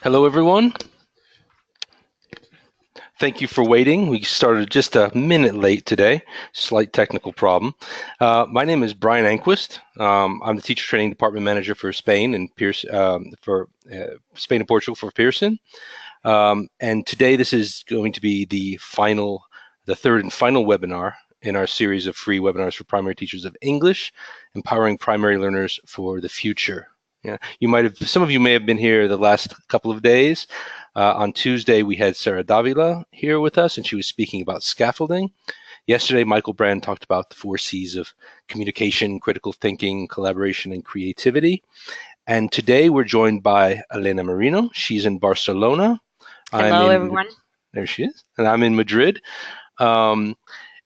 Hello, everyone. Thank you for waiting. We started just a minute late today, slight technical problem. My name is Brian Anquist. I'm the teacher training department manager for Spain and Spain and Portugal for Pearson. And today this is going to be the third and final webinar in our series of free webinars for primary teachers of English, empowering primary learners for the future. Yeah, some of you may have been here the last couple of days. On Tuesday, we had Sarah Davila here with us, and she was speaking about scaffolding. Yesterday, Michael Brand talked about the 4 C's of communication, critical thinking, collaboration, and creativity. And today, we're joined by Elena Marino. She's in Barcelona. Hello, everyone. There she is, and I'm in Madrid.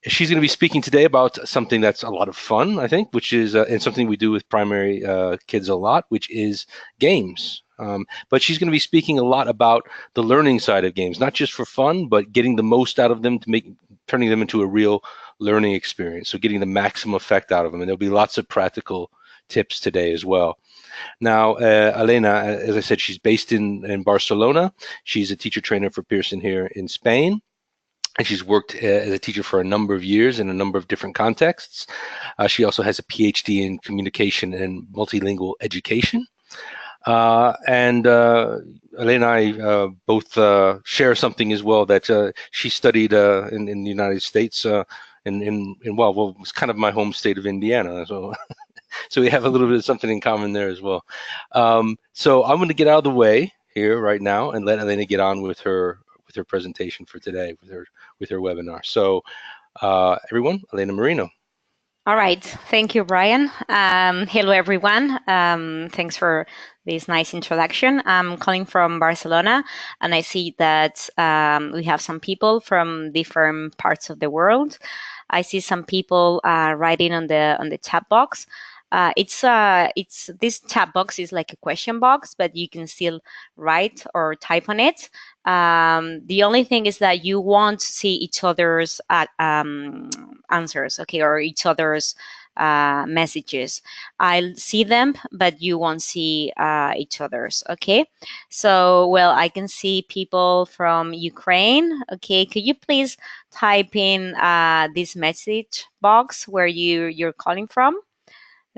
She's going to be speaking today about something that's a lot of fun, I think, which is and something we do with primary kids a lot, which is games. But she's going to be speaking a lot about the learning side of games, not just for fun, but getting the most out of them turning them into a real learning experience. So getting the maximum effect out of them. And there'll be lots of practical tips today as well. Now, Elena, as I said, she's based in Barcelona. She's a teacher trainer for Pearson here in Spain. And she's worked as a teacher for a number of years in a number of different contexts. She also has a PhD in communication and multilingual education. And Elena and I both share something as well, that she studied in the United States well, it's kind of my home state of Indiana. So, so we have a little bit of something in common there as well. So I'm going to get out of the way here right now and let Elena get on with her presentation for today, with her webinar. So everyone, Elena Marino. All right. Thank you, Brian. Hello, everyone. Thanks for this nice introduction. I'm calling from Barcelona, and I see that we have some people from different parts of the world. I see some people writing on the chat box. It's this chat box is like a question box, but you can still write or type on it. The only thing is that you won't see each other's answers, okay, or each other's messages. I'll see them, but you won't see each other's, okay? So, well, I can see people from Ukraine, okay? Could you please type in this message box where you're calling from?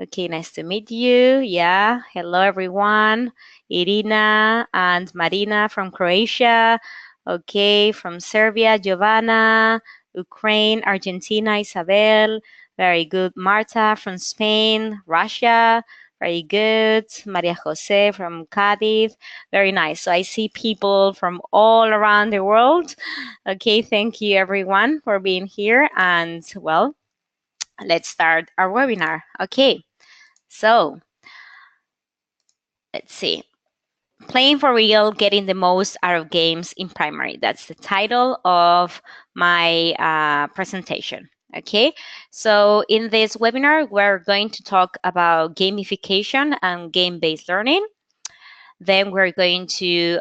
Okay, nice to meet you. Yeah, hello everyone. Irina and Marina from Croatia. Okay, from Serbia, Giovanna, Ukraine, Argentina, Isabel. Very good. Marta from Spain, Russia. Very good. Maria Jose from Cadiz. Very nice. So I see people from all around the world. Okay, thank you everyone for being here. And well, let's start our webinar. Okay. So let's see. Playing for real, getting the most out of games in primary. That's the title of my presentation. Okay, so in this webinar, we're going to talk about gamification and game-based learning. Then we're going to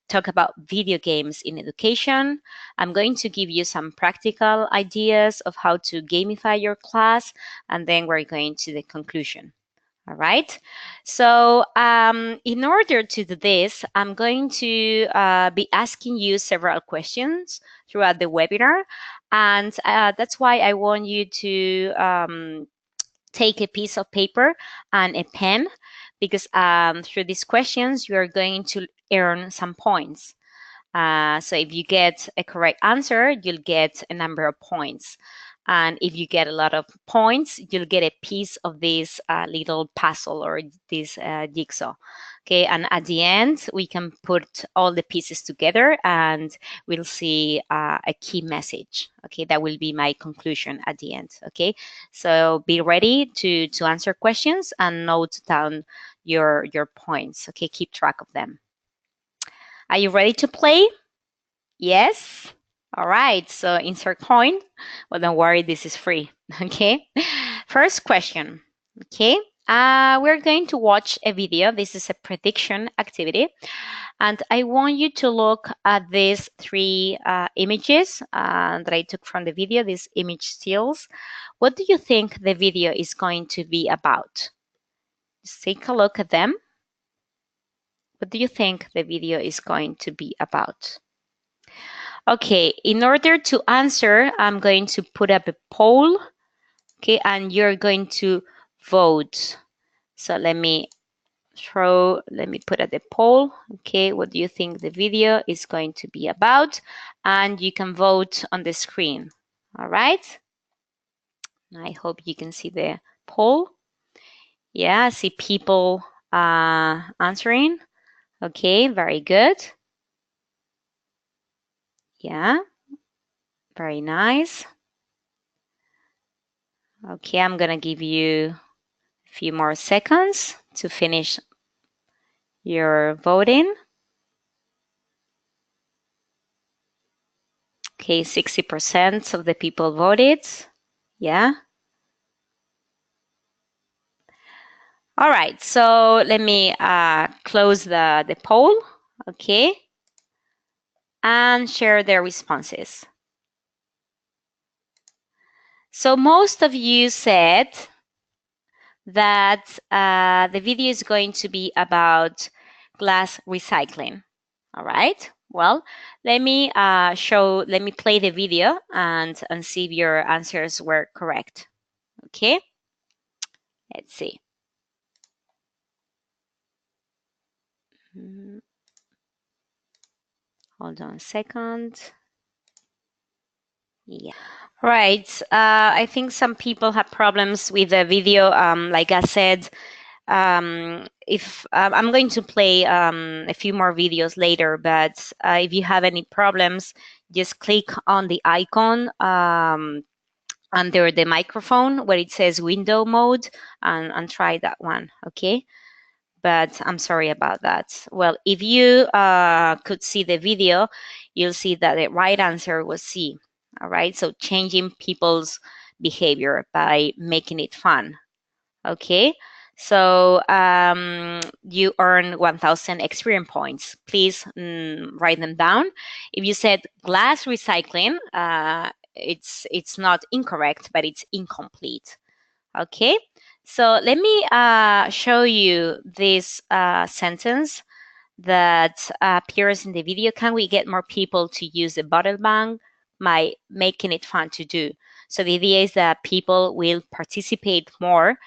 talk about video games in education. I'm going to give you some practical ideas of how to gamify your class, and then we're going to the conclusion. All right. So in order to do this, I'm going to be asking you several questions throughout the webinar. And that's why I want you to take a piece of paper and a pen, because through these questions, you are going to earn some points. So if you get a correct answer, you'll get a number of points. And if you get a lot of points, you'll get a piece of this little puzzle or this jigsaw. Okay, and at the end, we can put all the pieces together and we'll see a key message. Okay, that will be my conclusion at the end. Okay, so be ready to answer questions and note down your points. Okay, keep track of them. Are you ready to play? Yes? All right, so insert coin. Well, don't worry, this is free. Okay, first question. Okay, we're going to watch a video. This is a prediction activity. And I want you to look at these 3 images that I took from the video, these image stills. What do you think the video is going to be about? Just take a look at them. What do you think the video is going to be about? Okay, in order to answer, I'm going to put up a poll, okay, and you're going to vote. So let me put at the poll, okay, what do you think the video is going to be about? And you can vote on the screen, all right? I hope you can see the poll. Yeah, I see people answering. Okay, very good. Yeah, very nice. Okay, I'm gonna give you a few more seconds to finish your voting. Okay, 60% of the people voted. Yeah. All right, so let me close the poll, okay, and share their responses. So most of you said that the video is going to be about glass recycling. All right. Well, let me play the video and see if your answers were correct. Okay. Let's see. Hold on a second. Yeah. Right. I think some people have problems with the video. Like I said, if I'm going to play a few more videos later, but if you have any problems, just click on the icon under the microphone where it says window mode and try that one, okay? But I'm sorry about that. Well, if you could see the video, you'll see that the right answer was C, all right? So changing people's behavior by making it fun, okay? So you earn 1,000 experience points. Please write them down. If you said glass recycling, it's not incorrect, but it's incomplete. Okay, so let me show you this sentence that appears in the video. Can we get more people to use the bottle bank by making it fun to do? So the idea is that people will participate more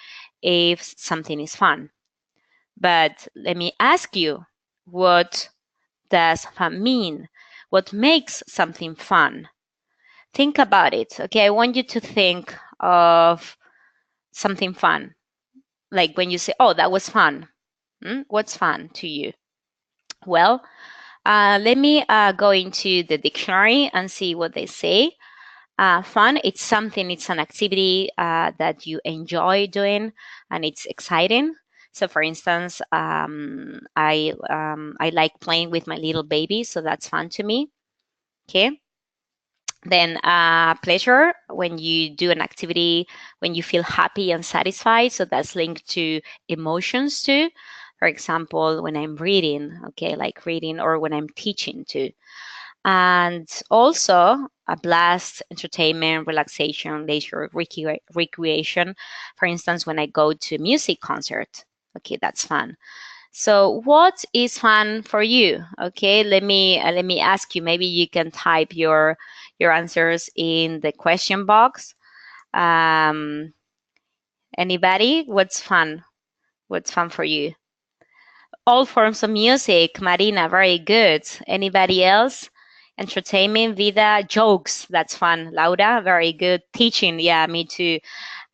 if something is fun. But let me ask you, what does fun mean? What makes something fun? Think about it. Okay, I want you to think of something fun. Like when you say, oh, that was fun. What's fun to you? Well, let me go into the dictionary and see what they say. Fun, it's an activity that you enjoy doing and it's exciting. So, for instance, I like playing with my little baby, so that's fun to me. Okay. Then pleasure, when you do an activity, when you feel happy and satisfied. So that's linked to emotions too. For example, when I'm reading, okay, like reading, or when I'm teaching too. And also a blast, entertainment, relaxation, leisure, recreation. For instance, when I go to a music concert, okay, that's fun. So what is fun for you? Okay, let me ask you. Maybe you can type your answers in the question box. Um, Anybody? What's fun? What's fun for you? All forms of music, Marina, very good. Anybody else? Entertainment, vida, jokes, that's fun. Laura, very good. Teaching, yeah, me too.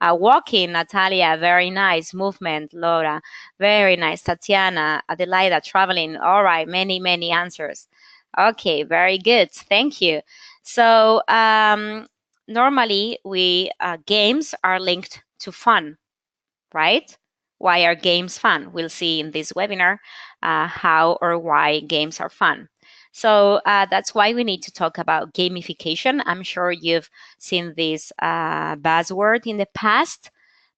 Walking, Natalia, very nice. Movement, Laura, very nice. Tatiana, Adelaida, traveling. All right, many answers. Okay, very good. Thank you. So normally we games are linked to fun, right? Why are games fun? We'll see in this webinar how or why games are fun. So that's why we need to talk about gamification. I'm sure you've seen this buzzword in the past,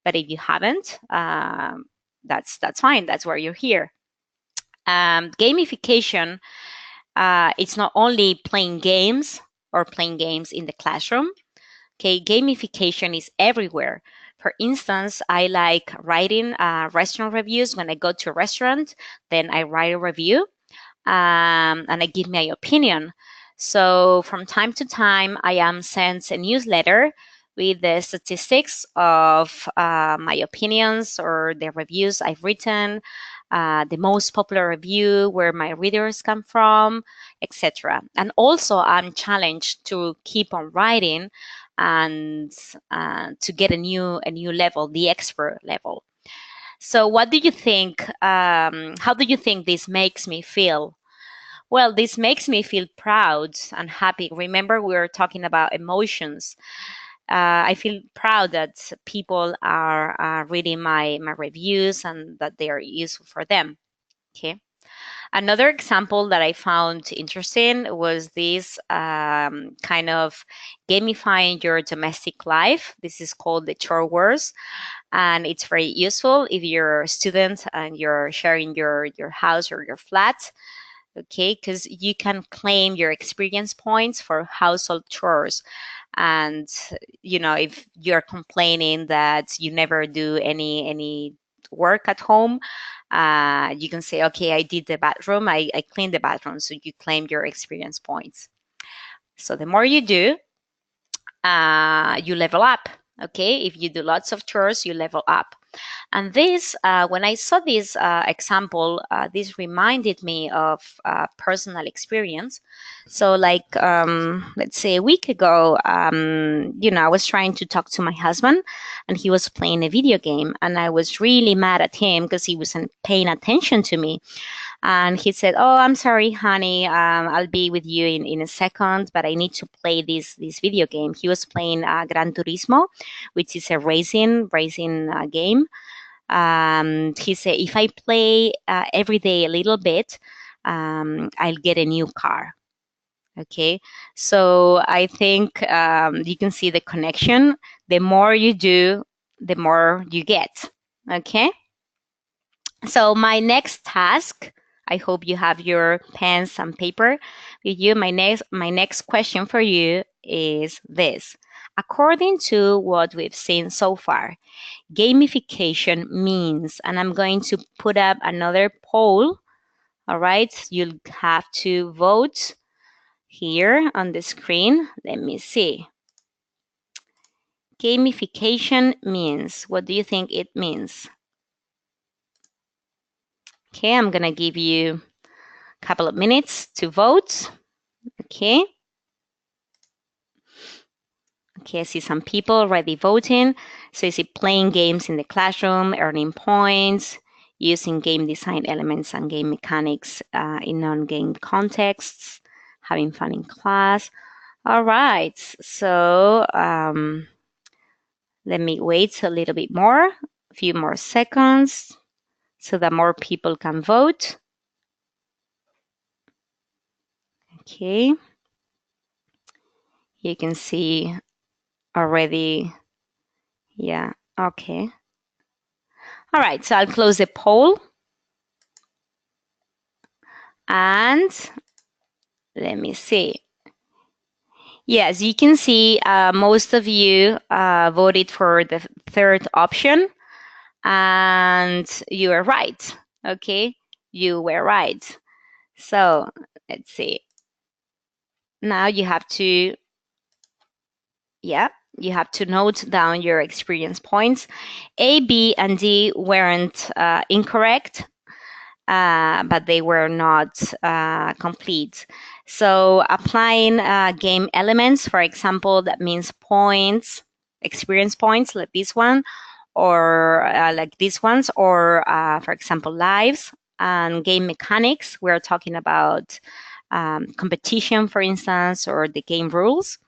but if you haven't, that's fine. That's why you're here. Gamification, it's not only playing games or playing games in the classroom. Okay, gamification is everywhere. For instance, I like writing restaurant reviews. When I go to a restaurant, then I write a review, and I give my opinion. So from time to time, I am sent a newsletter with the statistics of my opinions or the reviews I've written, the most popular review, where my readers come from, etc. And also, I'm challenged to keep on writing and to get a new level, the expert level. So, what do you think? How do you think this makes me feel? Well, this makes me feel proud and happy. Remember, we were talking about emotions. I feel proud that people are reading my reviews and that they are useful for them. Okay. Another example that I found interesting was this kind of gamifying your domestic life. This is called the chore wars, and it's very useful if you're a student and you're sharing your house or your flat. Okay, because you can claim your experience points for household chores. And if you're complaining that you never do any work at home, you can say, okay, I did the bathroom, I cleaned the bathroom, so you claim your experience points. So the more you do, you level up. Okay, if you do lots of chores, you level up. And this, when I saw this example, this reminded me of personal experience. So, like, let's say a week ago, I was trying to talk to my husband, and he was playing a video game, and I was really mad at him because he wasn't paying attention to me. And he said, "Oh, I'm sorry, honey. I'll be with you in a second, but I need to play this video game." He was playing Gran Turismo, which is a racing game. He said, if I play every day a little bit, I'll get a new car. Okay, so I think you can see the connection. The more you do, the more you get. Okay, so my next task, I hope you have your pens and paper with you. My next question for you is this. According to what we've seen so far, gamification means, and I'm going to put up another poll. All right, you'll have to vote here on the screen. Let me see. Gamification means, what do you think it means? Okay, I'm gonna give you a couple of minutes to vote. Okay. Okay, I see some people already voting. So is it playing games in the classroom, earning points, using game design elements and game mechanics in non-game contexts, having fun in class? All right, so let me wait a little bit more, a few more seconds, so that more people can vote. Okay, you can see already, yeah, okay. All right, so I'll close the poll. And let me see. Yes, you can see most of you voted for the third option, and you were right. Okay, you were right. So let's see. Now you have to, yeah, you have to note down your experience points. A, B, and D weren't incorrect, but they were not complete. So applying game elements, for example, that means points, experience points like this one, or like these ones, or for example, lives and game mechanics. We're talking about competition, for instance, or the game rules,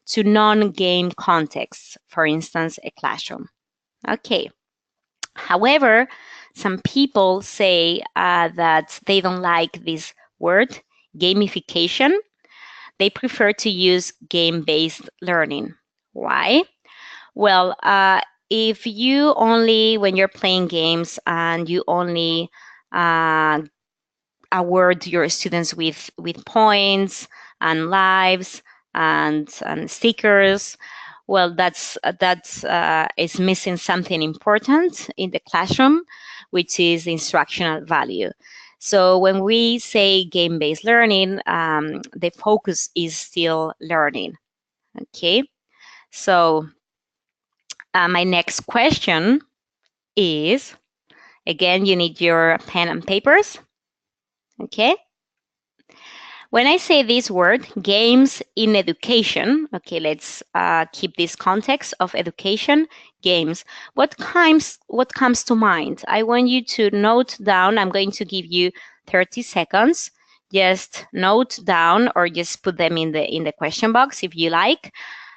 to non-game contexts, for instance, a classroom. Okay. However, some people say that they don't like this word, gamification. They prefer to use game-based learning. Why? Well, if you only, when you're playing games and you only award your students with points and lives and stickers, well, that's is missing something important in the classroom, which is the instructional value. So when we say game-based learning, the focus is still learning. Okay. So my next question is, again, you need your pen and papers. Okay. When I say this word, games in education, okay, let's keep this context of education, games. What comes to mind? I want you to note down. I'm going to give you 30 seconds. Just note down or just put them in the question box if you like.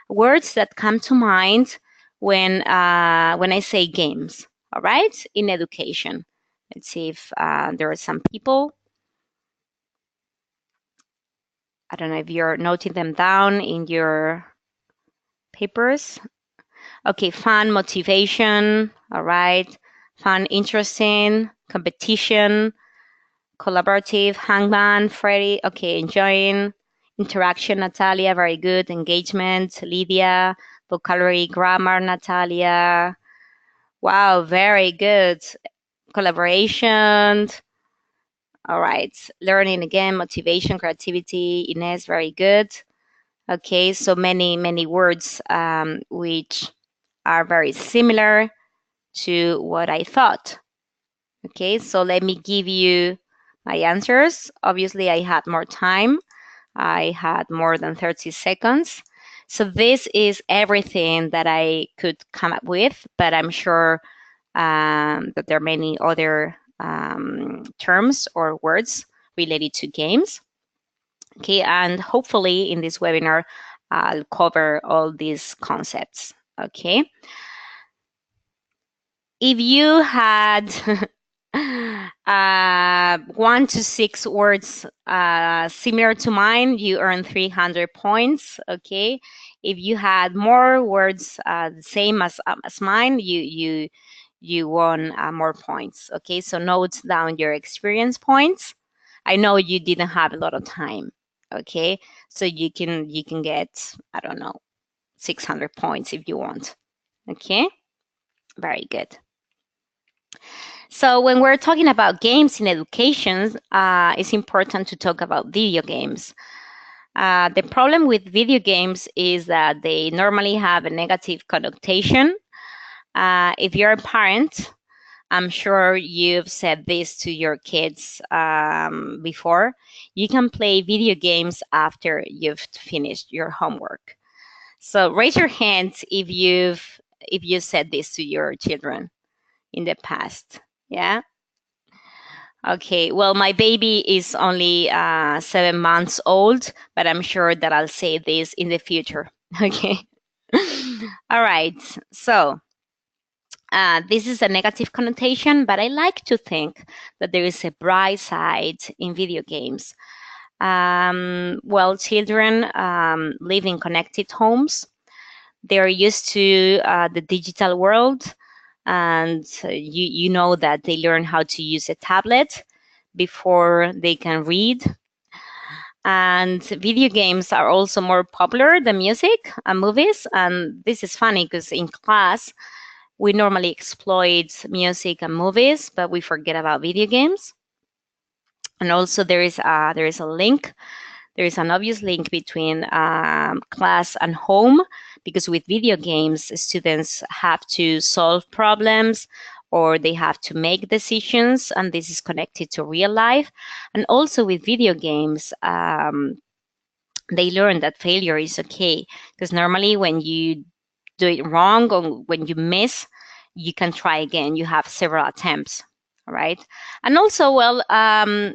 Words that come to mind when I say games. All right, in education. Let's see if there are some people. I don't know if you're noting them down in your papers. Okay, fun, motivation, all right. Fun, interesting, competition, collaborative, hangman, Freddy, okay, enjoying, interaction, Natalia, very good, engagement, Lydia, vocabulary, grammar, Natalia, wow, very good, collaboration, all right, learning again, motivation, creativity, Ines, very good. Okay, so many words which are very similar to what I thought. Okay, so let me give you my answers. Obviously, I had more time. I had more than 30 seconds. So this is everything that I could come up with, but I'm sure that there are many other terms or words related to games. Okay, and hopefully in this webinar, I'll cover all these concepts. Okay. If you had 1 to 6 words similar to mine, you earn 300 points. Okay. If you had more words the same as mine, you won more points. Okay. So note down your experience points. I know you didn't have a lot of time. Okay. So you can get, I don't know, 600 points if you want. Okay. Very good. So when we're talking about games in education, it's important to talk about video games. The problem with video games is that they normally have a negative connotation. If you're a parent, I'm sure you've said this to your kids before. You can play video games after you've finished your homework. So raise your hands if you said this to your children in the past. Yeah. Okay, well, my baby is only 7 months old, but I'm sure that I'll say this in the future. Okay. All right. So this is a negative connotation, but I like to think that there is a bright side in video games. Well, children live in connected homes. They're used to the digital world, and you know that they learn how to use a tablet before they can read. And video games are also more popular than music and movies. And this is funny because in class, we normally exploit music and movies, but we forget about video games. And also there is a link. There is an obvious link between class and home, because with video games, students have to solve problems or they have to make decisions, and this is connected to real life. And also with video games, they learn that failure is okay, because normally when you do it wrong or when you miss, you can try again. You have several attempts, right? And also, well,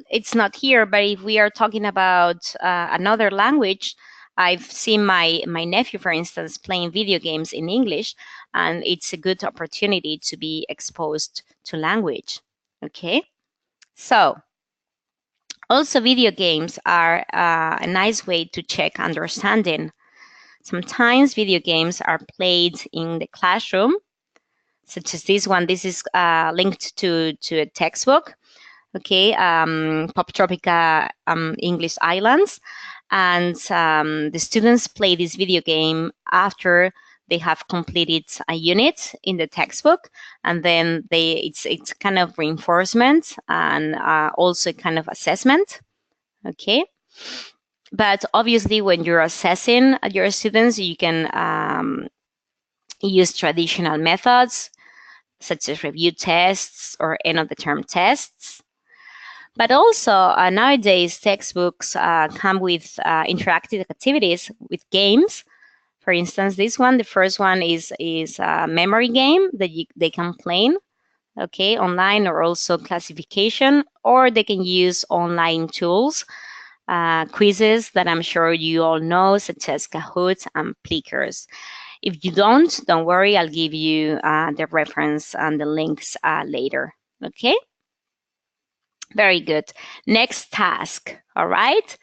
it's not here, but if we are talking about another language, I've seen my nephew, for instance, playing video games in English, and it's a good opportunity to be exposed to language. Okay, so also video games are a nice way to check understanding. Sometimes video games are played in the classroom, such as this one. This is linked to a textbook, okay, Pop Tropica English Islands. And the students play this video game after they have completed a unit in the textbook, and then it's kind of reinforcement and also kind of assessment. Okay. But obviously, when you're assessing your students, you can use traditional methods such as review tests or end of the term tests. But also nowadays, textbooks come with interactive activities with games. For instance, this one, the first one is a memory game that they can play, okay, online, or also classification, or they can use online tools, quizzes that I'm sure you all know, such as Kahoot and Plickers. If you don't worry, I'll give you the reference and the links later. Okay? Very good. Next task. All right?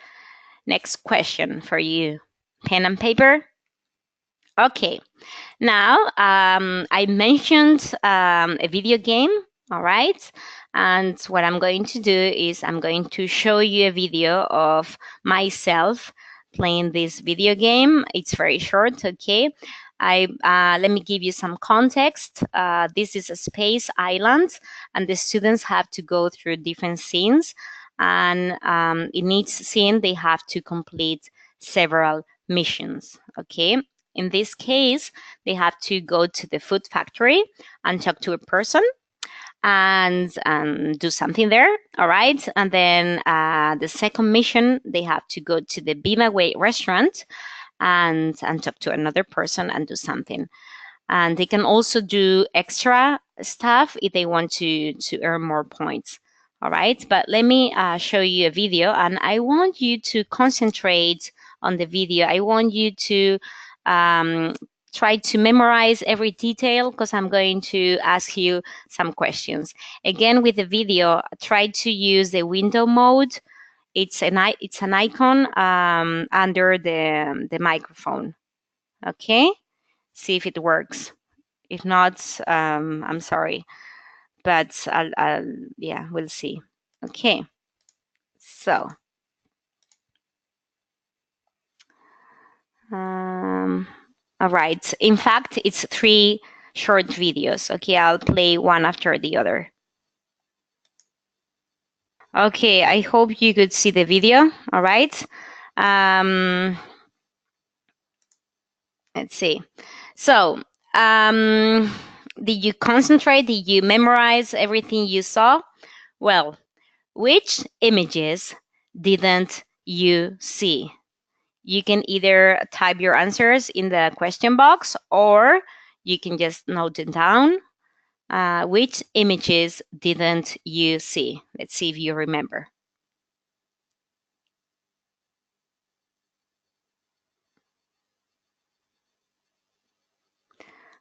Next question for you. Pen and paper? Okay. Now, I mentioned a video game. All right? And what I'm going to do is I'm going to show you a video of myself playing this video game. It's very short, okay? Let me give you some context. This is a space island, and the students have to go through different scenes. And in each scene, they have to complete several missions, okay? In this case, they have to go to the food factory and talk to a person and do something there. All right. And then the second mission, they have to go to the Bimaway restaurant and talk to another person and do something. And they can also do extra stuff if they want to earn more points. All right. But let me show you a video, and I want you to concentrate on the video. I want you to try to memorize every detail, because I'm going to ask you some questions. Again, with the video, try to use the window mode. It's an icon under the microphone. Okay, see if it works. If not, I'm sorry, but yeah, we'll see. Okay, so all right. In fact, it's 3 short videos. Okay, I'll play one after the other. Okay, I hope you could see the video. All right. Let's see. So, did you concentrate? Did you memorize everything you saw? Well, which images didn't you see? You can either type your answers in the question box, or you can just note it down. Which images didn't you see? Let's see if you remember.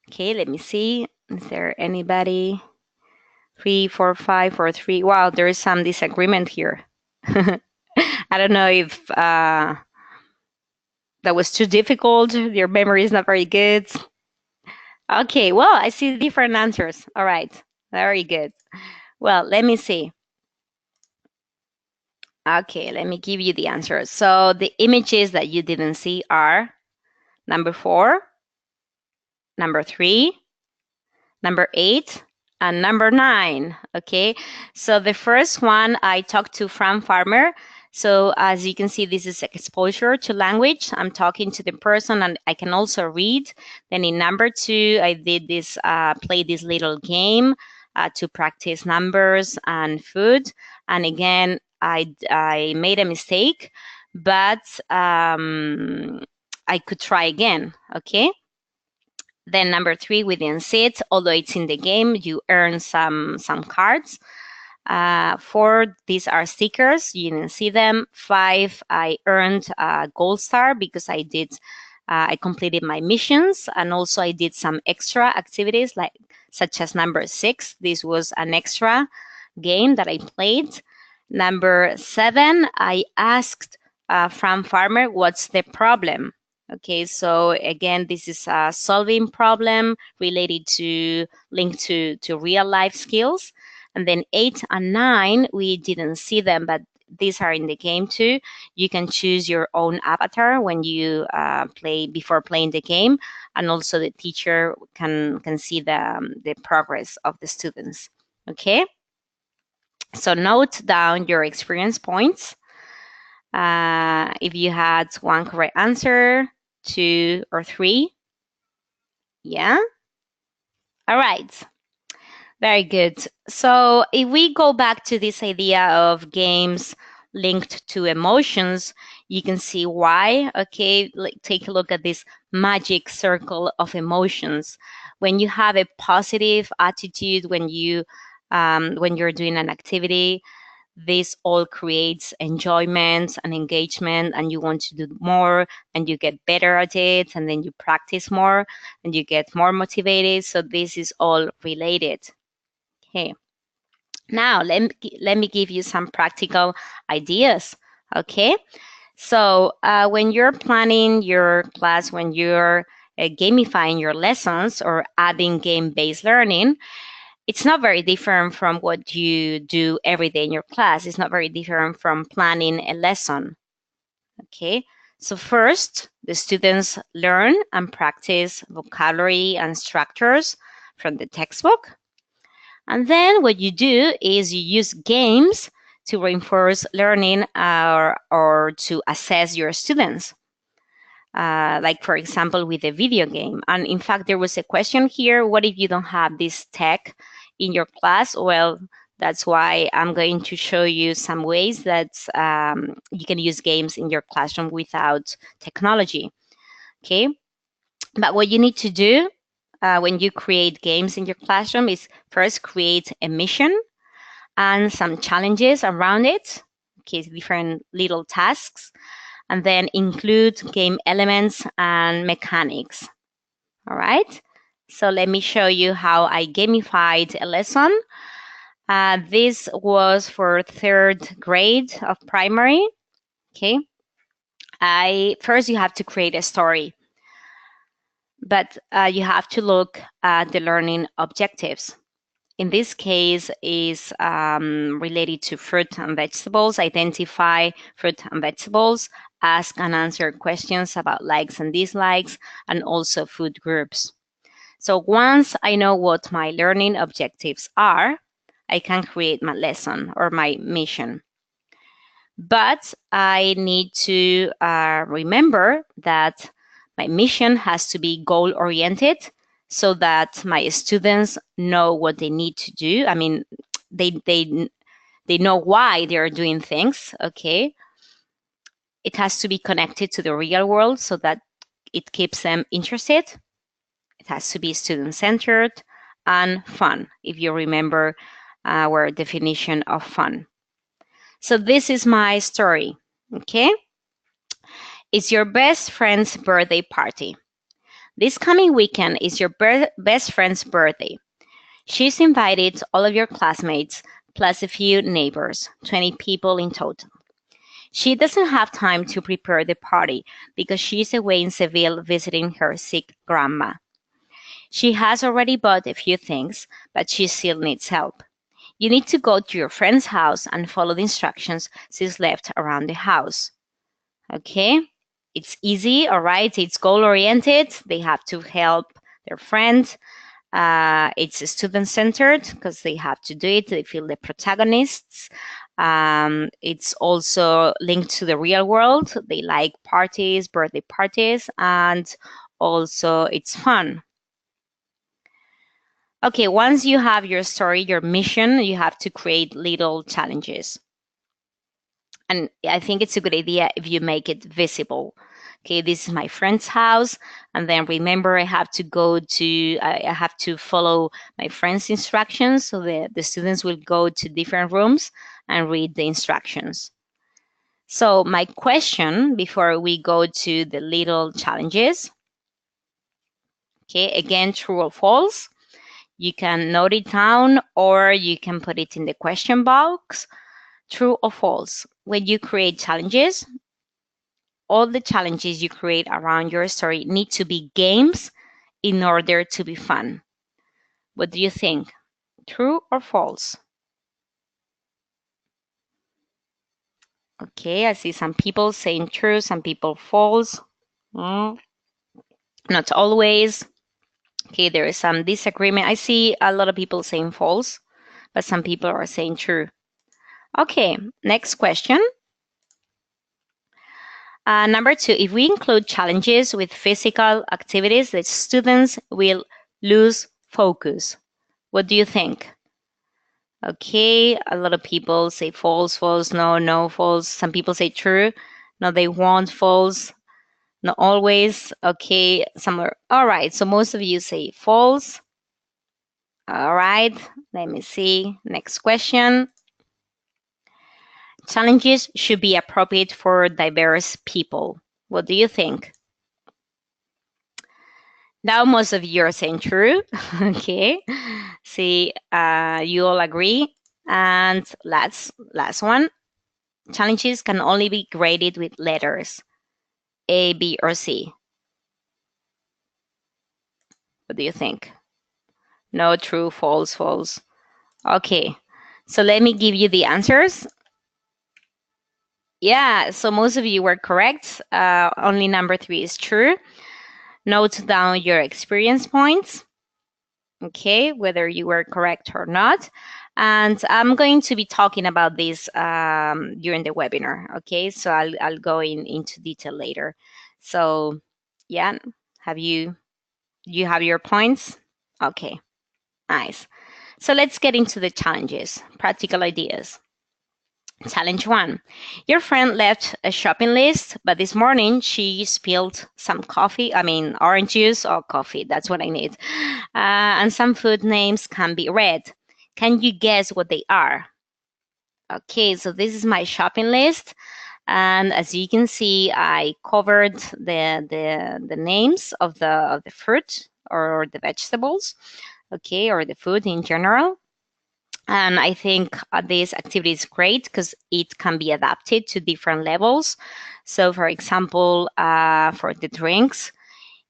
Okay, let me see. Is there anybody? 3, 4, 5, or 3? Wow, there is some disagreement here. I don't know if that was too difficult. Your memory is not very good. Okay, well, I see different answers. All right, very good. Well, let me see. Okay, let me give you the answers. So the images that you didn't see are number 4, number 3, number 8, and number 9. Okay, so the first one, I talked to Fran Farmer. So as you can see, this is exposure to language. I'm talking to the person, and I can also read. Then in number 2, I did this, play this little game to practice numbers and food. And again, I made a mistake, but I could try again. Okay. Then number 3, we didn't see it, although it's in the game. You earn some cards. 4, these are stickers. You didn't see them. 5, I earned a gold star because I completed my missions, and also I did some extra activities, such as number 6. This was an extra game that I played. Number 7, I asked Fran Farmer, what's the problem? Okay, so again, this is a solving problem related to linked to real life skills. And then 8 and 9, we didn't see them, but these are in the game too. You can choose your own avatar when you play before playing the game, and also the teacher can see the progress of the students. Okay, so note down your experience points. If you had one correct answer, two or three. Yeah. All right. Very good. So if we go back to this idea of games linked to emotions, you can see why. Okay, take a look at this magic circle of emotions. When you have a positive attitude, when you're doing an activity, this all creates enjoyment and engagement, and you want to do more, and you get better at it, and then you practice more, and you get more motivated. So this is all related. Okay. Now let me give you some practical ideas. Okay. So when you're planning your class, when you're gamifying your lessons or adding game-based learning, it's not very different from what you do every day in your class. It's not very different from planning a lesson. Okay. So first, the students learn and practice vocabulary and structures from the textbook. And then what you do is you use games to reinforce learning or to assess your students. Like, for example, with a video game. And in fact, there was a question here, what if you don't have this tech in your class? Well, that's why I'm going to show you some ways that you can use games in your classroom without technology. Okay. But what you need to do when you create games in your classroom is first create a mission and some challenges around it, okay, different little tasks, and then include game elements and mechanics. All right. So let me show you how I gamified a lesson. This was for third grade of primary. Okay. First you have to create a story, but you have to look at the learning objectives. In this case is related to fruit and vegetables. Identify fruit and vegetables, ask and answer questions about likes and dislikes, and also food groups. So once I know what my learning objectives are, I can create my lesson or my mission. But I need to remember that my mission has to be goal oriented so that my students know what they need to do. I mean, they know why they are doing things. Okay. It has to be connected to the real world so that it keeps them interested. It has to be student centered and fun, if you remember our definition of fun. So this is my story. Okay. It's your best friend's birthday party. This coming weekend is your best friend's birthday. She's invited all of your classmates plus a few neighbors, 20 people in total. She doesn't have time to prepare the party because she's away in Seville visiting her sick grandma. She has already bought a few things, but she still needs help. You need to go to your friend's house and follow the instructions she's left around the house. Okay? It's easy, all right? It's goal-oriented. They have to help their friend. It's student-centered because they have to do it. They feel the protagonists. It's also linked to the real world. They like parties, birthday parties, and also it's fun. Okay, once you have your story, your mission, you have to create little challenges. And I think it's a good idea if you make it visible. Okay, this is my friend's house. And then remember, I have to follow my friend's instructions. So the students will go to different rooms and read the instructions. So my question before we go to the little challenges, okay, again, true or false. You can note it down or you can put it in the question box. True or false? When you create challenges, all the challenges you create around your story need to be games in order to be fun. What do you think? True or false? Okay, I see some people saying true, some people false. Mm, not always. Okay, there is some disagreement. I see a lot of people saying false, but some people are saying true. Okay, next question. Number two, if we include challenges with physical activities, the students will lose focus. What do you think? Okay, a lot of people say false, false, no, no, false. Some people say true. No, they want false. Not always. Okay, some are. All right, so most of you say false. All right, let me see. Next question. Challenges should be appropriate for diverse people. What do you think? Now most of you are saying true. Okay. See, you all agree. And last one. Challenges can only be graded with letters A, B, or C. What do you think? No, true, false, false. Okay. So let me give you the answers. Yeah, so most of you were correct. Only number three is true. Note down your experience points, okay, whether you were correct or not. And I'm going to be talking about this during the webinar, okay? So I'll go into detail later. So yeah, you have your points? Okay, nice. So let's get into the challenges, practical ideas. Challenge one. Your friend left a shopping list, but this morning she spilled some orange juice or coffee. That's what I need. And some food names can be read. Can you guess what they are? Okay, so this is my shopping list. And as you can see, I covered the names of the fruit or the vegetables, okay, or the food in general. And I think this activity is great because it can be adapted to different levels. So, for example, for the drinks,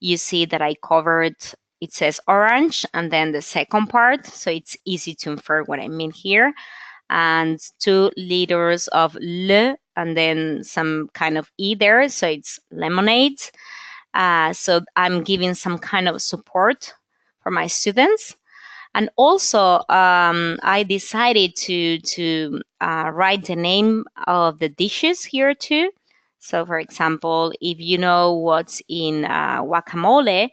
you see that I covered, it says orange, and then the second part. So it's easy to infer what I mean here. And 2 liters of le, and then some kind of e there. So it's lemonade. So I'm giving some kind of support for my students. And also, I decided to write the name of the dishes here too. So, for example, if you know what's in guacamole,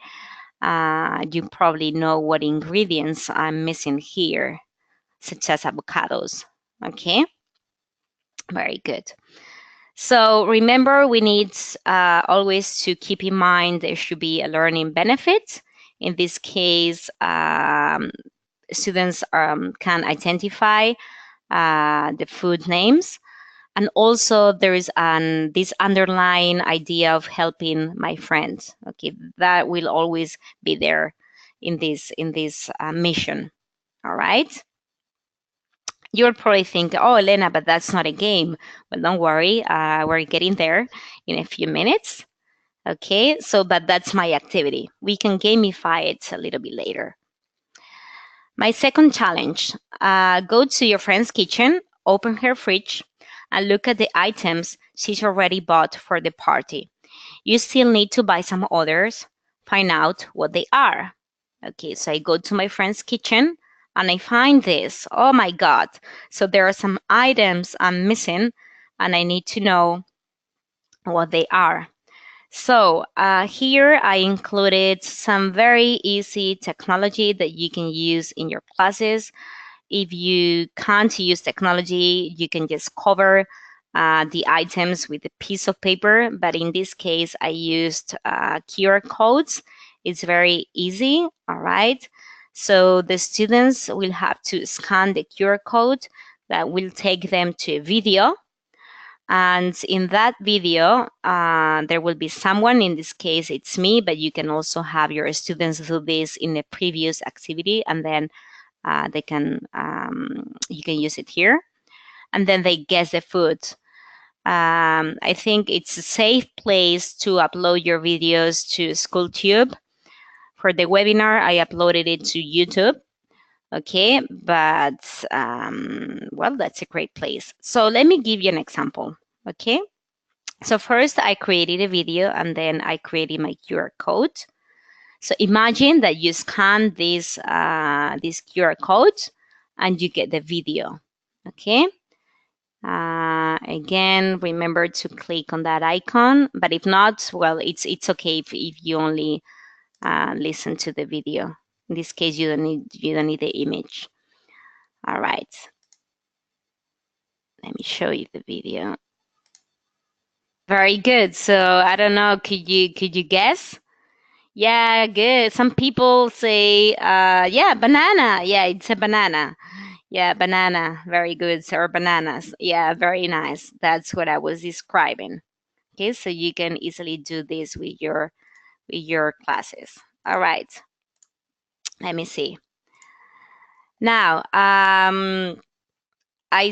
you probably know what ingredients I'm missing here, such as avocados. Okay, very good. So remember, we need always to keep in mind there should be a learning benefit. In this case, students can identify the food names, and also there is this underlying idea of helping my friends. Okay, that will always be there in this mission. All right. You'll probably think, oh, Elena, but that's not a game. Well, don't worry, we're getting there in a few minutes. Okay, so but that's my activity. We can gamify it a little bit later. My second challenge, go to your friend's kitchen, open her fridge, and look at the items she's already bought for the party. You still need to buy some others, find out what they are. Okay, so I go to my friend's kitchen and I find this. Oh my God. So there are some items I'm missing and I need to know what they are. So here I included some very easy technology that you can use in your classes. If you can't use technology, you can just cover the items with a piece of paper. But in this case, I used QR codes. It's very easy, all right? So the students will have to scan the QR code that will take them to a video. And in that video, there will be someone, in this case, it's me, but you can also have your students do this in a previous activity, and then they can you can use it here, and then they guess the food. I think it's a safe place to upload your videos to SchoolTube. For the webinar, I uploaded it to YouTube. Okay, but well, that's a great place. So let me give you an example. Okay. So first I created a video and then I created my QR code. So imagine that you scan this QR code and you get the video. Okay. Again, remember to click on that icon. But if not, well, it's okay if you only listen to the video. In this case, you don't need the image. All right. Let me show you the video. Very good. So I don't know. Could you guess? Yeah, good. Some people say, yeah, banana. Yeah, it's a banana. Yeah, banana. Very good. So, or bananas. Yeah, very nice. That's what I was describing. Okay, so you can easily do this with your classes. All right. Let me see. Now, I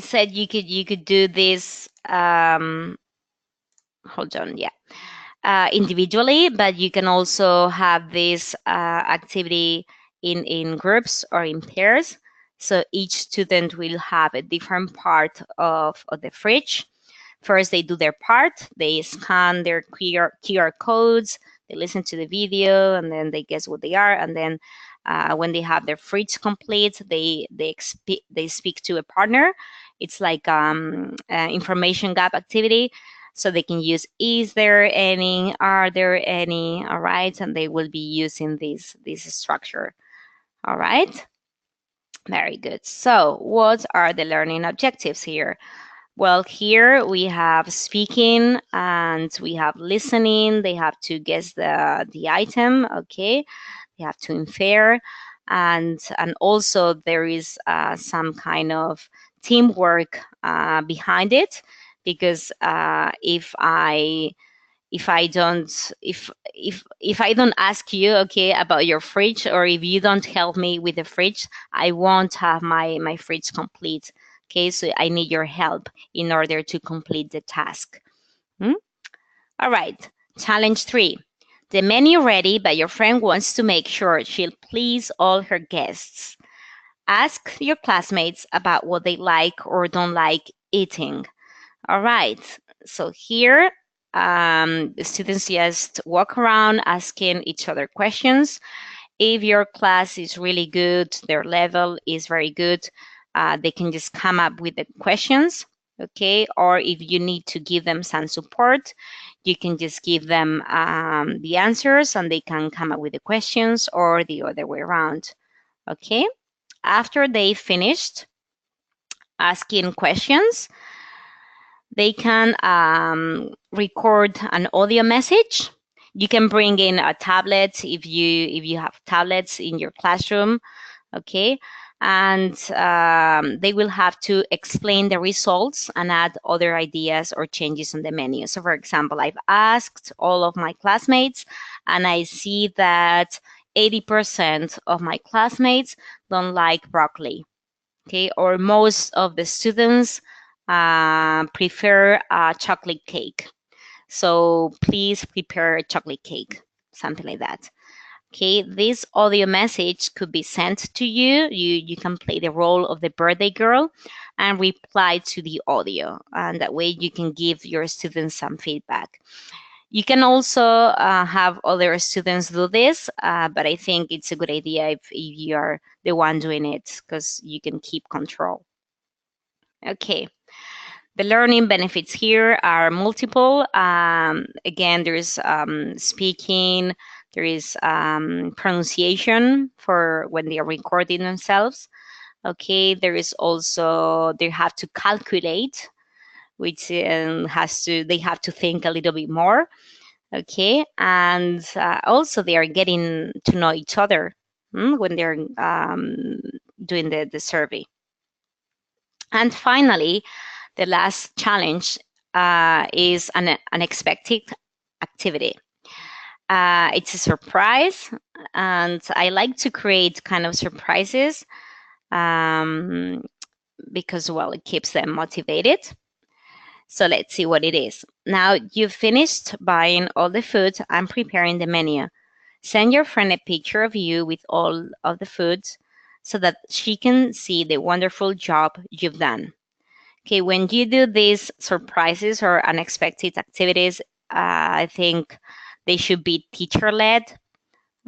said you could do this. Hold on. Yeah. Individually, but you can also have this activity in groups or in pairs. So each student will have a different part of the fridge. First, they do their part, they scan their QR codes, they listen to the video, and then they guess what they are. And then when they have their fridge complete, they speak to a partner. It's like information gap activity. So they can use is there any, are there any, all right, and they will be using this structure. All right, very good. So what are the learning objectives here? Well, here we have speaking and we have listening. They have to guess the item, okay? They have to infer, and also there is some kind of teamwork behind it, because if I don't ask you, okay, about your fridge, or if you don't help me with the fridge, I won't have my fridge complete. Okay, so I need your help in order to complete the task. Hmm? All right. Challenge 3. The menu ready, but your friend wants to make sure she'll please all her guests. Ask your classmates about what they like or don't like eating. All right. So here, the students just walk around asking each other questions. If your class is really good, their level is very good, they can just come up with the questions, okay? Or if you need to give them some support, you can just give them the answers and they can come up with the questions, or the other way around, okay? After they finished asking questions, they can record an audio message. You can bring in a tablet if you have tablets in your classroom, okay? And they will have to explain the results and add other ideas or changes on the menu. So, for example, I've asked all of my classmates, and I see that 80% of my classmates don't like broccoli, okay? Or most of the students prefer chocolate cake. So please prepare a chocolate cake, something like that. Okay, this audio message could be sent to you. You can play the role of the birthday girl and reply to the audio. And that way you can give your students some feedback. You can also have other students do this, but I think it's a good idea if you are the one doing it, because you can keep control. Okay. The learning benefits here are multiple. Again, there's speaking, there is pronunciation for when they are recording themselves. Okay, there is also, they have to calculate, which they have to think a little bit more. Okay, and also they are getting to know each other when they're doing the survey. And finally, the last challenge is an unexpected activity. It's a surprise, and I like to create kind of surprises um, because, well, it keeps them motivated. So let's see what it is. Now you've finished buying all the food and preparing the menu. Send your friend a picture of you with all of the foods so that she can see the wonderful job you've done. Okay, when you do these surprises or unexpected activities, I think they should be teacher-led.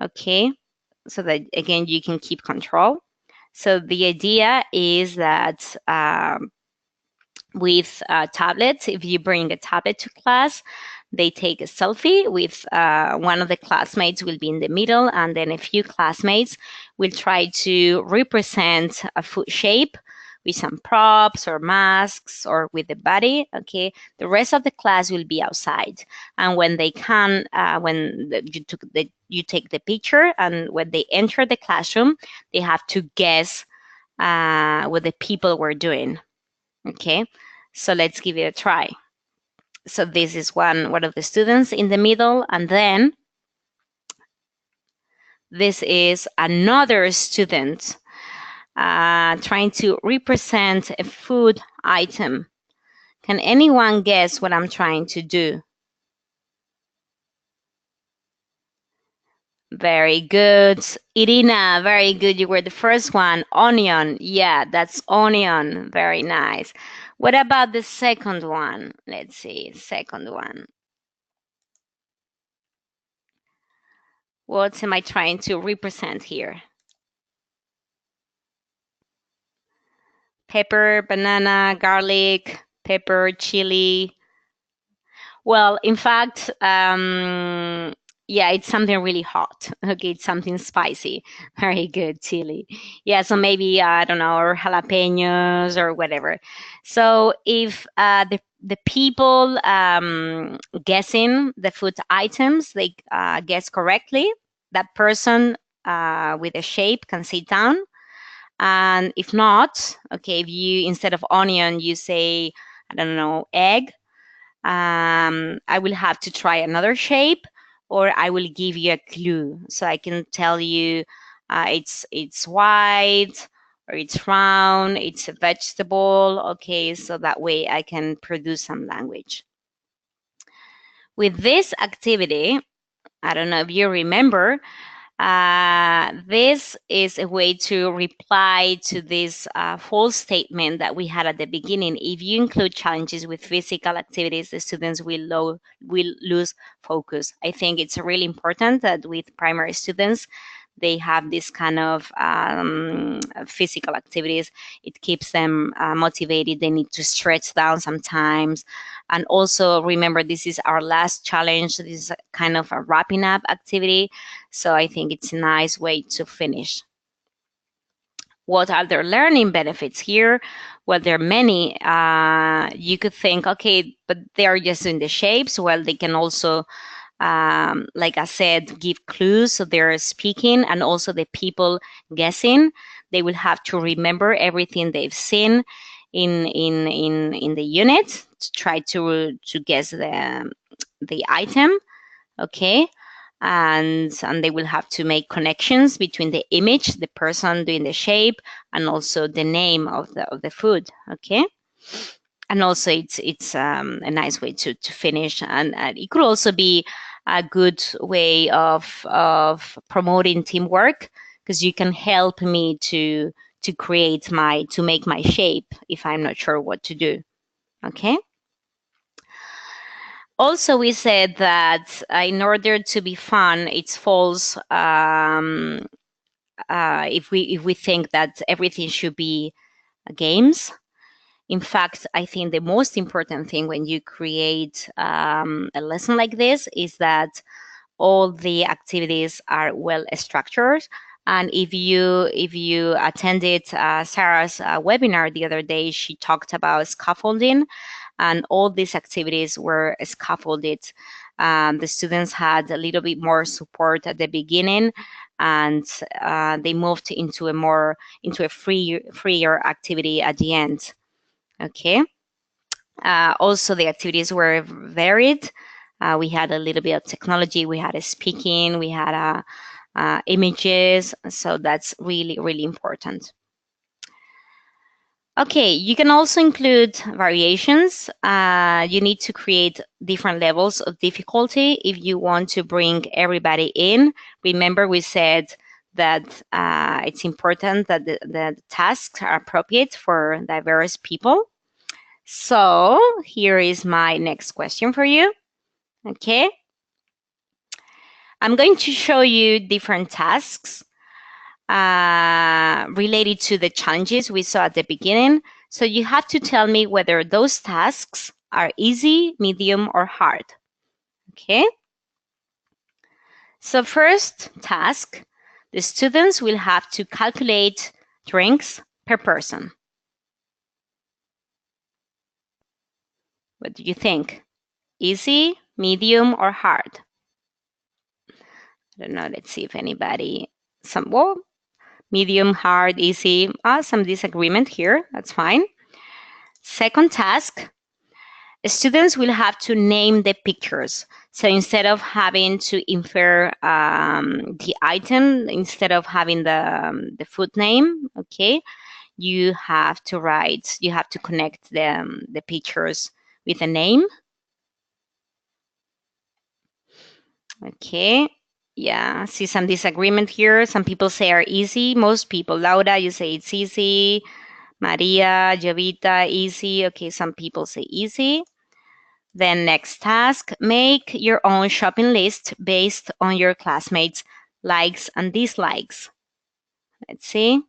Okay, so that again you can keep control. So the idea is that with tablets, if you bring a tablet to class, they take a selfie with one of the classmates will be in the middle, and then a few classmates will try to represent a food shape with some props or masks or with the body. Okay, the rest of the class will be outside, and when they can, you take the picture, and when they enter the classroom, they have to guess what the people were doing. Okay, so let's give it a try. So this is one of the students in the middle, and then this is another student trying to represent a food item. Can anyone guess what I'm trying to do? Very good. Irina, very good. You were the first one. Onion. Yeah, that's onion. Very nice. What about the second one? Let's see, second one. What am I trying to represent here? Pepper, banana, garlic, pepper, chili. Well, in fact, yeah, it's something really hot. Okay, it's something spicy. Very good, chili. Yeah, so maybe I don't know, or jalapenos or whatever. So if the people guessing the food items, they guess correctly, that person with a shape can sit down. And if not, okay, if you instead of onion you say, I don't know, egg, I will have to try another shape, or I will give you a clue. So I can tell you it's white, or it's round, it's a vegetable. Okay, so that way I can produce some language. With this activity, I don't know if you remember, this is a way to reply to this false statement that we had at the beginning. If you include challenges with physical activities, the students will lose focus. I think it's really important that with primary students, they have this kind of physical activities. It keeps them motivated. They need to stretch down sometimes. And also remember, this is our last challenge. This is kind of a wrapping up activity. So I think it's a nice way to finish. What are their learning benefits here? Well, there are many. You could think, okay, but they are just in the shapes. Well, they can also, like I said, give clues. So they're speaking, and also the people guessing. They will have to remember everything they've seen in the unit to try to guess the item. Okay, and they will have to make connections between the image, the person doing the shape, and also the name of the food. Okay, and also it's a nice way to finish, and it could also be a good way of promoting teamwork, because you can help me to make my shape if I'm not sure what to do. Okay. Also, we said that in order to be fun, it's false if we think that everything should be games. In fact, I think the most important thing when you create a lesson like this is that all the activities are well structured. And if you attended Sarah's webinar the other day, she talked about scaffolding, and all these activities were scaffolded. The students had a little bit more support at the beginning, and they moved into a freer activity at the end. Okay. Also, the activities were varied. We had a little bit of technology, we had a speaking, we had images. So that's really, really important. Okay, you can also include variations. You need to create different levels of difficulty if you want to bring everybody in. Remember, we said that it's important that the tasks are appropriate for diverse people. So here is my next question for you. Okay. I'm going to show you different tasks related to the challenges we saw at the beginning. So you have to tell me whether those tasks are easy, medium, or hard. Okay. So first task, the students will have to calculate drinks per person. What do you think? Easy, medium, or hard? I don't know. Let's see if anybody, well, medium, hard, easy. Some disagreement here. That's fine. Second task, students will have to name the pictures. So instead of having to infer the item, instead of having the food name, okay, you have to connect the pictures with a name. Okay. Yeah, see some disagreement here. Some people say are easy. Most people, Laura, you say it's easy. Maria, Jovita, easy. Okay, some people say easy. Then next task, make your own shopping list based on your classmates' likes and dislikes. Let's see.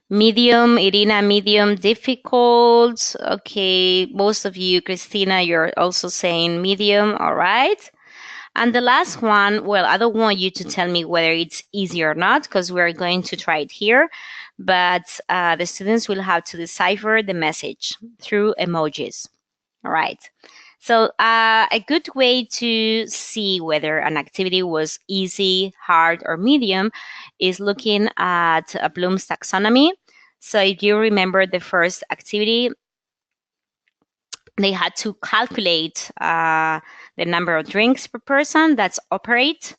Medium, Irina, medium, difficult. Okay, most of you, Christina, you're also saying medium. All right. And the last one, well, I don't want you to tell me whether it's easy or not because we're going to try it here. But the students will have to decipher the message through emojis. All right. So a good way to see whether an activity was easy, hard, or medium is looking at Bloom's taxonomy. So if you remember the first activity, they had to calculate the number of drinks per person. That's operate.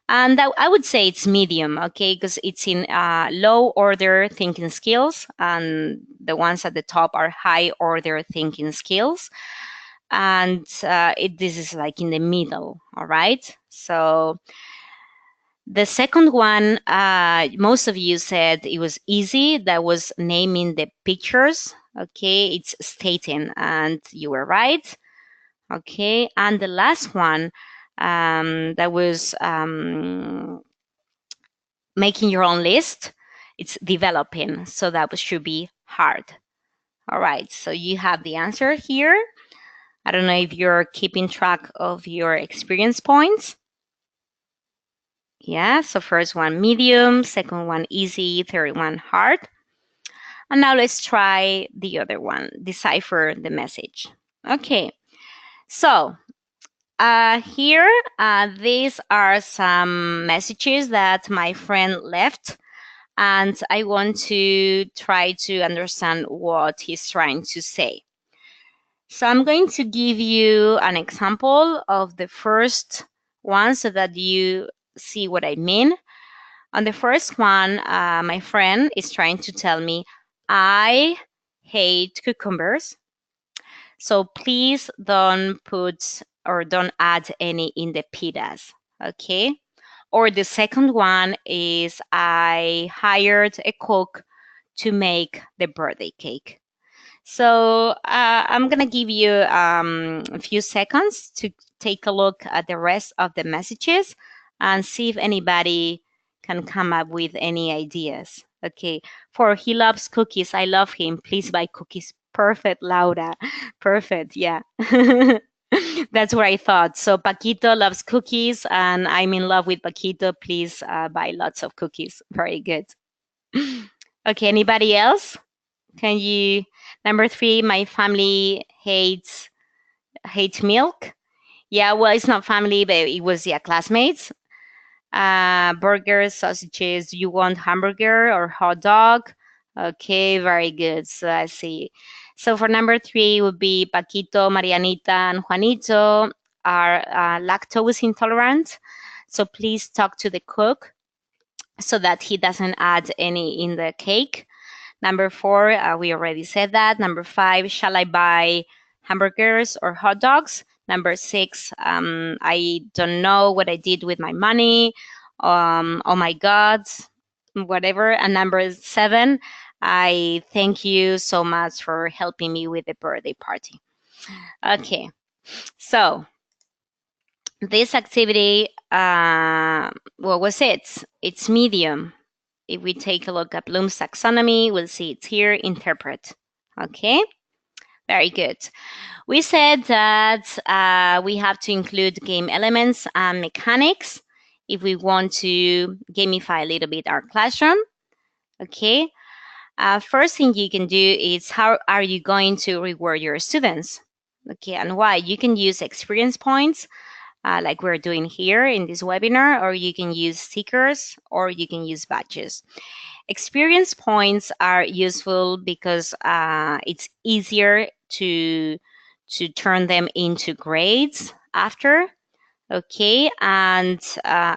And that, I would say it's medium, okay, because it's in low order thinking skills, and the ones at the top are high order thinking skills. And this is like in the middle, all right? So the second one, most of you said it was easy. That was naming the pictures, okay? It's stating, and you were right. Okay, and the last one, that was making your own list. It's developing, so that should be hard. All right, so you have the answer here. I don't know if you're keeping track of your experience points. Yeah, so first one medium, second one easy, third one hard. And now let's try the other one, decipher the message. Okay, so here, these are some messages that my friend left, and I want to try to understand what he's trying to say. So I'm going to give you an example of the first one so that you see what I mean. On the first one, my friend is trying to tell me, I hate cucumbers. So please don't put or don't add any in the pitas, okay? Or the second one is I hired a cook to make the birthday cake. So I'm gonna give you a few seconds to take a look at the rest of the messages and see if anybody can come up with any ideas. Okay, for he loves cookies, I love him. Please buy cookies. Perfect, Laura. Perfect, yeah. That's what I thought. So Paquito loves cookies, and I'm in love with Paquito. Please buy lots of cookies. Very good. Okay, anybody else? Can you? Number 3, my family hates milk. Yeah, well, it's not family, but it was classmates. Burgers, sausages. You want hamburger or hot dog? Okay, very good. So I see. So for number 3 would be Paquito, Marianita, and Juanito are lactose intolerant. So please talk to the cook so that he doesn't add any in the cake. Number 4, we already said that. Number 5, shall I buy hamburgers or hot dogs? Number 6, I don't know what I did with my money. Oh my God, whatever. And number 7, I thank you so much for helping me with the birthday party. Okay, so this activity, what was it? It's medium. If we take a look at Bloom's taxonomy, we'll see it's here, interpret. Okay, very good. We said that we have to include game elements and mechanics if we want to gamify a little bit our classroom. Okay, first thing you can do is how are you going to reward your students? Okay, and why? You can use experience points like we're doing here in this webinar, or you can use stickers, or you can use badges. Experience points are useful because it's easier to turn them into grades after. Okay, and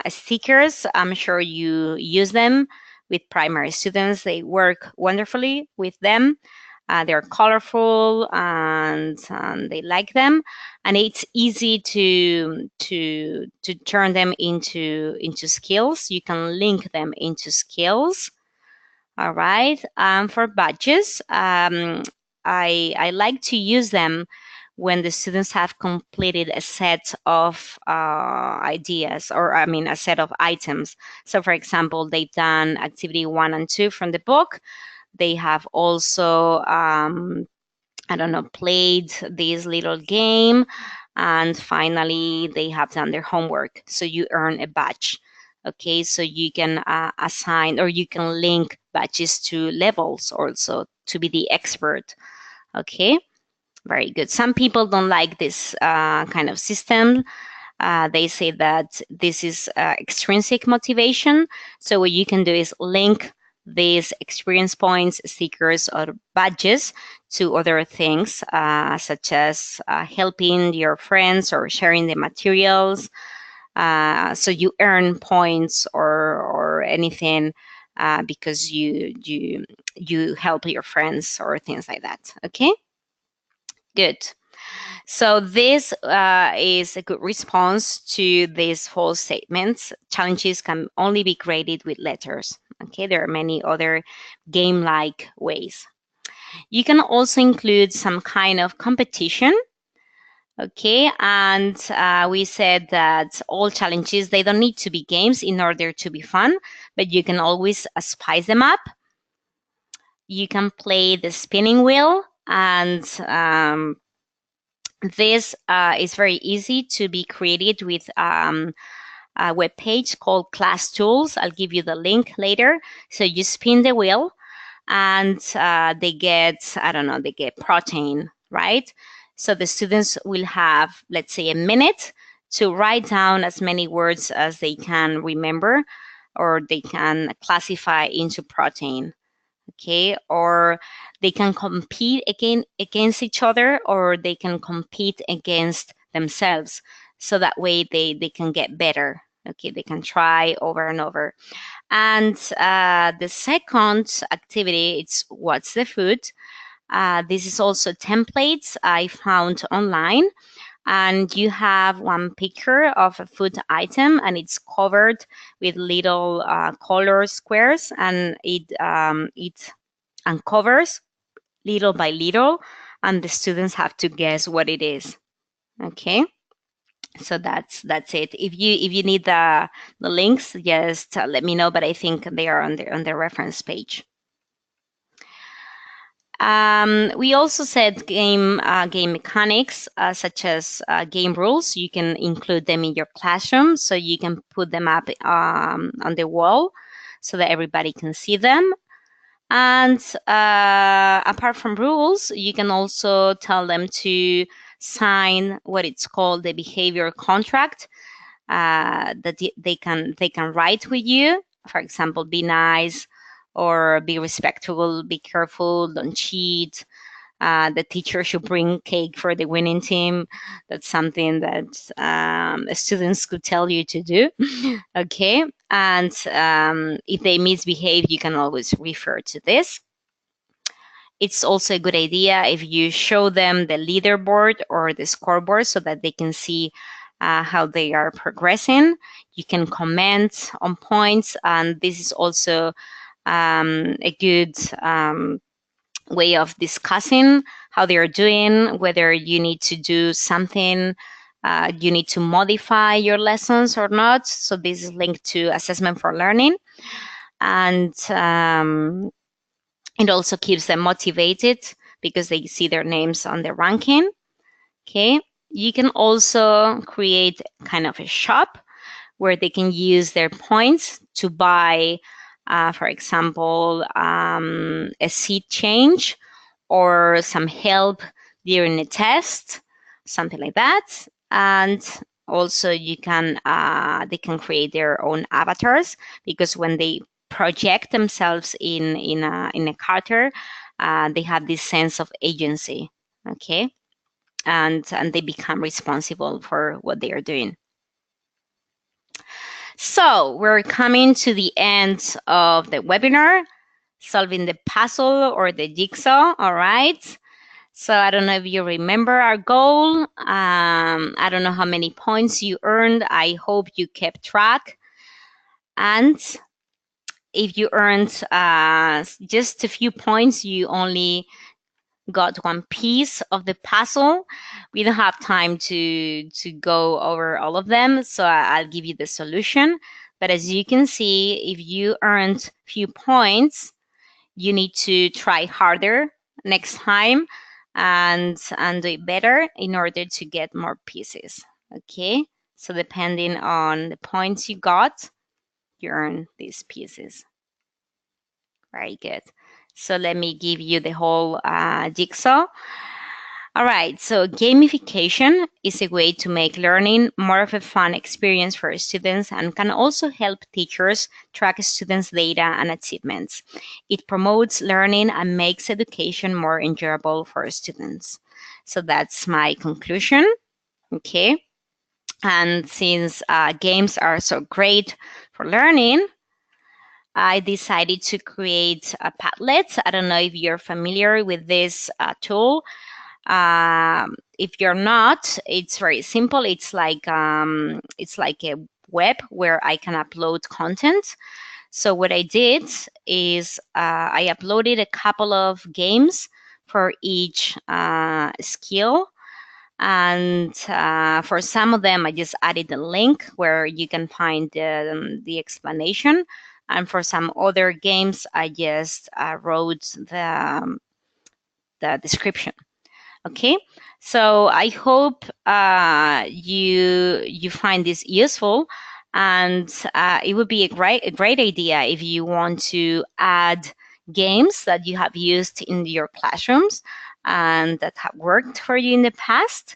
stickers, I'm sure you use them with primary students. They work wonderfully with them. They're colorful and they like them, and it's easy to turn them into skills. You can link them into skills. All right. For badges, I like to use them when the students have completed a set of ideas, or I mean a set of items. So for example, they've done activity 1 and 2 from the book. They have also I don't know, played this little game, and finally they have done their homework. So you earn a badge. Okay, so you can assign, or you can link badges to levels also to be the expert. Okay, very good. Some people don't like this kind of system. They say that this is extrinsic motivation. So what you can do is link these experience points, stickers, or badges to other things, such as helping your friends or sharing the materials. So you earn points or anything because you help your friends or things like that. Okay, good. So this is a good response to these false statements. Challenges can only be graded with letters. Okay, there are many other game-like ways. You can also include some kind of competition. Okay, and we said that all challenges, they don't need to be games in order to be fun, but you can always spice them up. You can play the spinning wheel, and this is very easy to be created with a web page called Class Tools. I'll give you the link later. So you spin the wheel, and they get, I don't know, they get protein, right? So the students will have, let's say, a minute to write down as many words as they can remember, or they can classify into protein. Okay, or they can compete against each other, or they can compete against themselves, so that way they can get better. Okay, they can try over and over. And the second activity, it's what's the food. This is also templates I found online, and you have one picture of a food item, and it's covered with little color squares, and it uncovers little by little, and the students have to guess what it is. Okay, so that's it. If you need the links, just let me know, but I think they are on the reference page. We also said game mechanics, such as game rules. You can include them in your classroom, so you can put them up on the wall so that everybody can see them. And apart from rules, you can also tell them to sign what it's called the behavior contract, that they can write with you. For example, be nice, or be respectful, be careful, don't cheat. The teacher should bring cake for the winning team. That's something that students could tell you to do. Okay, and if they misbehave, you can always refer to this. It's also a good idea if you show them the leaderboard or the scoreboard so that they can see how they are progressing. You can comment on points, and this is also a good way of discussing how they are doing, whether you need to do something, you need to modify your lessons or not. So this is linked to assessment for learning, and it also keeps them motivated because they see their names on the ranking. Okay. You can also create kind of a shop where they can use their points to buy, for example, a seat change or some help during a test, something like that. And also, they can create their own avatars, because when they project themselves in a character, they have this sense of agency. Okay, and they become responsible for what they are doing. So we're coming to the end of the webinar, solving the puzzle or the jigsaw. All right. So I don't know if you remember our goal. I don't know how many points you earned. I hope you kept track. And if you earned just a few points, you only got one piece of the puzzle. We don't have time to go over all of them, so I'll give you the solution. But as you can see, if you earned few points, you need to try harder next time and do it better in order to get more pieces. Okay, so depending on the points you got, you earn these pieces. Very good. So let me give you the whole jigsaw. All right, so gamification is a way to make learning more of a fun experience for students and can also help teachers track students' data and achievements. It promotes learning and makes education more enjoyable for students. So that's my conclusion. Okay, and since games are so great for learning, I decided to create a Padlet. I don't know if you're familiar with this tool. If you're not, it's very simple. It's like a web where I can upload content. So what I did is I uploaded a couple of games for each skill. And for some of them, I just added a link where you can find the explanation. And for some other games, I just wrote the description. Okay, so I hope you find this useful, and it would be a great idea if you want to add games that you have used in your classrooms and that have worked for you in the past.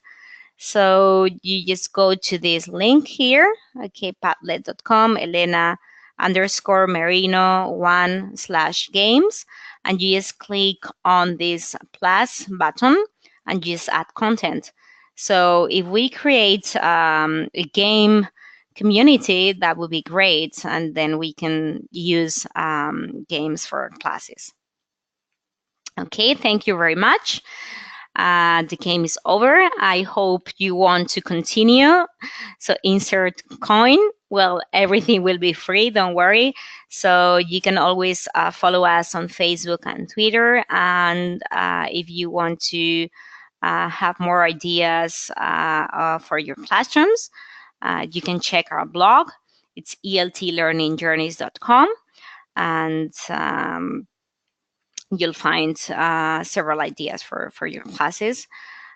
So you just go to this link here, okay, padlet.com, Elena underscore Merino 1/games, and you just click on this plus button and just add content. So if we create a game community, that would be great, and then we can use games for classes. Okay, thank you very much. The game is over. I hope you want to continue. So insert coin. Well, everything will be free, don't worry. So you can always follow us on Facebook and Twitter. And if you want to have more ideas for your classrooms, you can check our blog. It's eltlearningjourneys.com. And you'll find several ideas for your classes.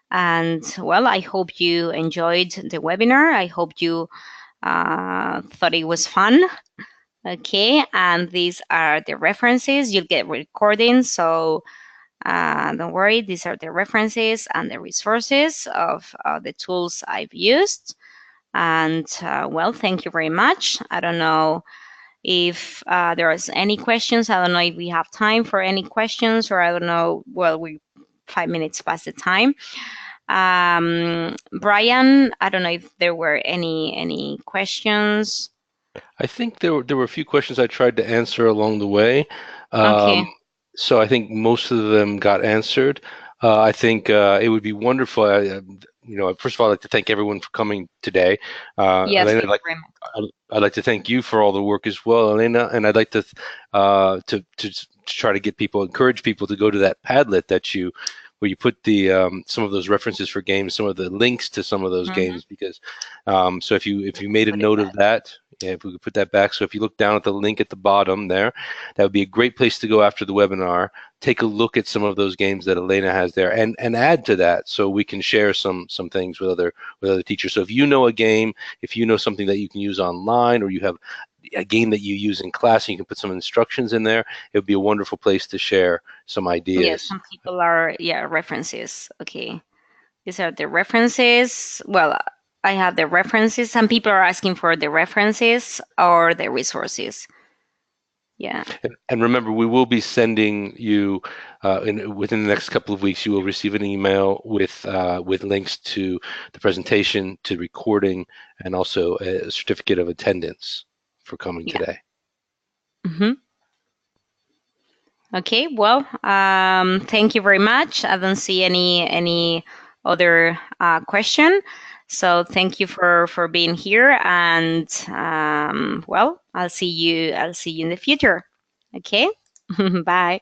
And well, I hope you enjoyed the webinar. I hope you thought it was fun. Okay, and these are the references. You'll get recordings, so don't worry. These are the references and the resources of the tools I've used. And well, thank you very much. I don't know if there's any questions. I don't know if we have time for any questions, or I don't know. Well, we 5 minutes past the time. Brian, I don't know if there were any questions. I think there were a few questions I tried to answer along the way. Okay. So I think most of them got answered. I think it would be wonderful. first of all, I'd like to thank everyone for coming today. Yeah, Elena, thank you very much. I'd like to thank you for all the work as well, Elena, and I'd like to try to encourage people to go to that Padlet where you put the some of those references for games, some of the links to some of those Hmm. games, because so if you made a Put it note of back. that, yeah, if we could put that back. So if you look down at the link at the bottom there, that would be a great place to go after the webinar. Take a look at some of those games that Elena has there, and add to that so we can share some things with other teachers. So if you know a game, if you know something that you can use online, or you have a game that you use in class and you can put some instructions in there, it would be a wonderful place to share some Yes, ideas. some people are, yeah, references. Okay. These are the references. Well, I have the references. Some people are asking for the references or the resources. Yeah. And remember, we will be sending you within the next couple of weeks. You will receive an email with links to the presentation, to recording, and also a certificate of attendance for coming Yeah. today. Hmm. Okay. Well, thank you very much. I don't see any other question. So thank you for being here, and well, I'll see you in the future. Okay. Bye.